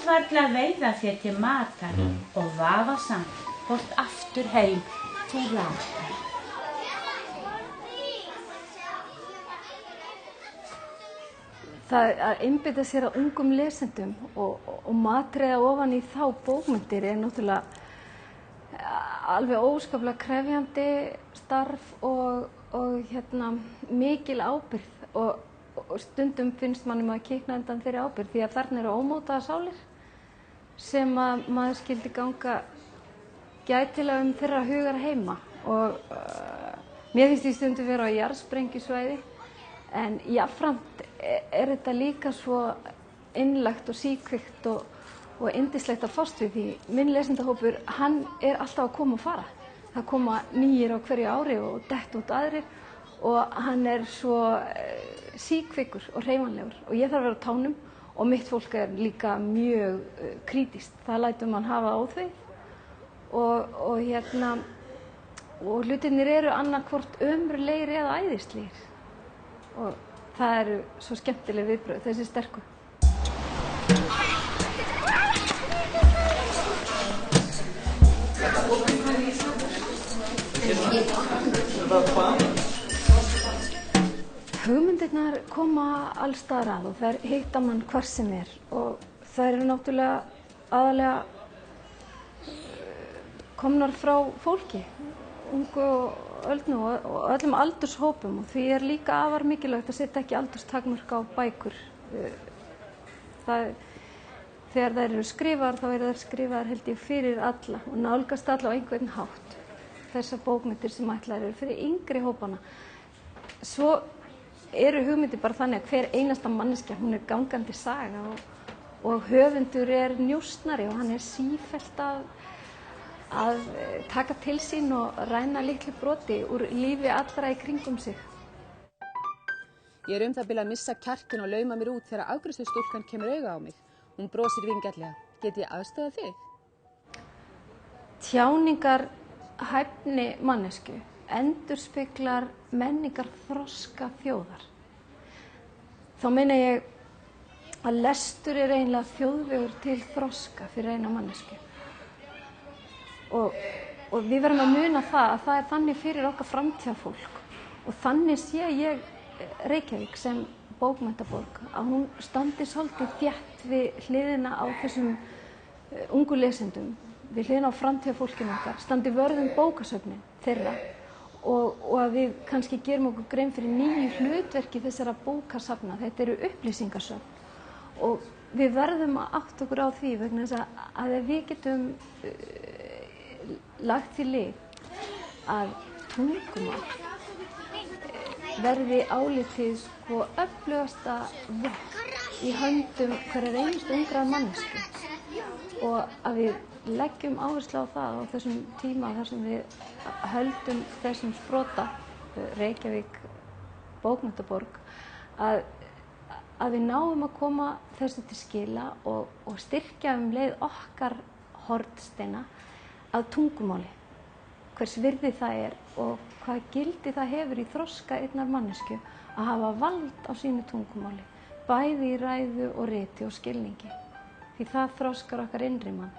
komst varla að veiða sér til matar og vafasamt fórst aftur heim til landa. Það að einbeita sér að ungum lesendum og matreiða ofan í þá bókmenntir náttúrulega alveg óskaplega krefjandi starf og mikil ábyrgð og stundum finnst manni maður kikna undan þeirri ábyrgð því að þarna eru ómótaðar sálir sem að maður skyldi ganga gætilega þeirra hugar heima og mér finnst því stundum vera á jarðsprengjusvæði en jafnframt þetta líka svo innlegt og síkvikt og yndislegt að fást við því minn lesendahópur, hann alltaf að koma og fara. Það koma nýir á hverju ári og dett út aðrir og hann svo síkvikur og hreyfanlegur og ég þarf að vera á tánum og mitt fólk líka mjög krítískt. Það lætur mann hafa óþvegið og hlutirnir eru annarkvort ömurlegir eða æðislegir. Og það eru svo skemmtileg viðbrögð, þessi sterku. Hugmyndirnar koma alls staðar að og þær hitta mann hvar sem og þær eru náttúrulega aðalega komnar frá fólki, ungu og öldnu og öllum aldurshópum og því líka afar mikilvægt að setja ekki aldurstakmörk á bækur. Þegar þær eru skrifaðar þá eru þær skrifaðar held ég fyrir alla og nálgast alla á einhvern hátt. Þessar bókmyndir sem ætlaðar eru fyrir yngri hópana. Svo eru hugmyndir bara þannig að hver einasta manneskja, hún gangandi saga og höfundur njósnari og hann sífellt að taka til sín og ræna litlu broti úr lífi allra í kringum sig. Ég það bil að missa kjarkinn og lauma mér út þegar afgreiðslustúlkan kemur auga á mig. Hún brosir vingjarnlega. Get ég aðstoðað þig? Tjáningarhæfni manneskju endurspeglar menningarþroska þjóðar. Þá meina ég að lestur eiginlega þjóðvegur til þroska fyrir eina mannesku. Og við verðum að muna það að það þannig fyrir okkar framtíðarfólk og þannig sé ég Reykjavík sem bókmenntaborg að hún standi svolítið þétt við hliðina á þessum ungu lesendum, við hliðina á framtíðarfólkinu okkar, standi vörð bókasöfnin þeirra og að við kannski gerum okkur grein fyrir nýju hlutverki þessara bókasafna, þetta eru upplýsingasöfn og við verðum að átta okkur á því vegna þess að við getum lagt því lið að tungumál verði álitið öflugasta vopn í höndum hverjar einustu ungrar manneskju og að við leggjum áherslu á það á þessum tíma þar sem við höldum þessum sprota Reykjavík bókmenntaborg að við náum að koma þessu til skila og styrkja leið okkar hornsteina að tungumáli, hvers virði það og hvað gildi það hefur í þroska einnar mannesku að hafa vald á sínu tungumáli, bæði í ræðu og riti og skilningi, því það þroskar okkar innri mann.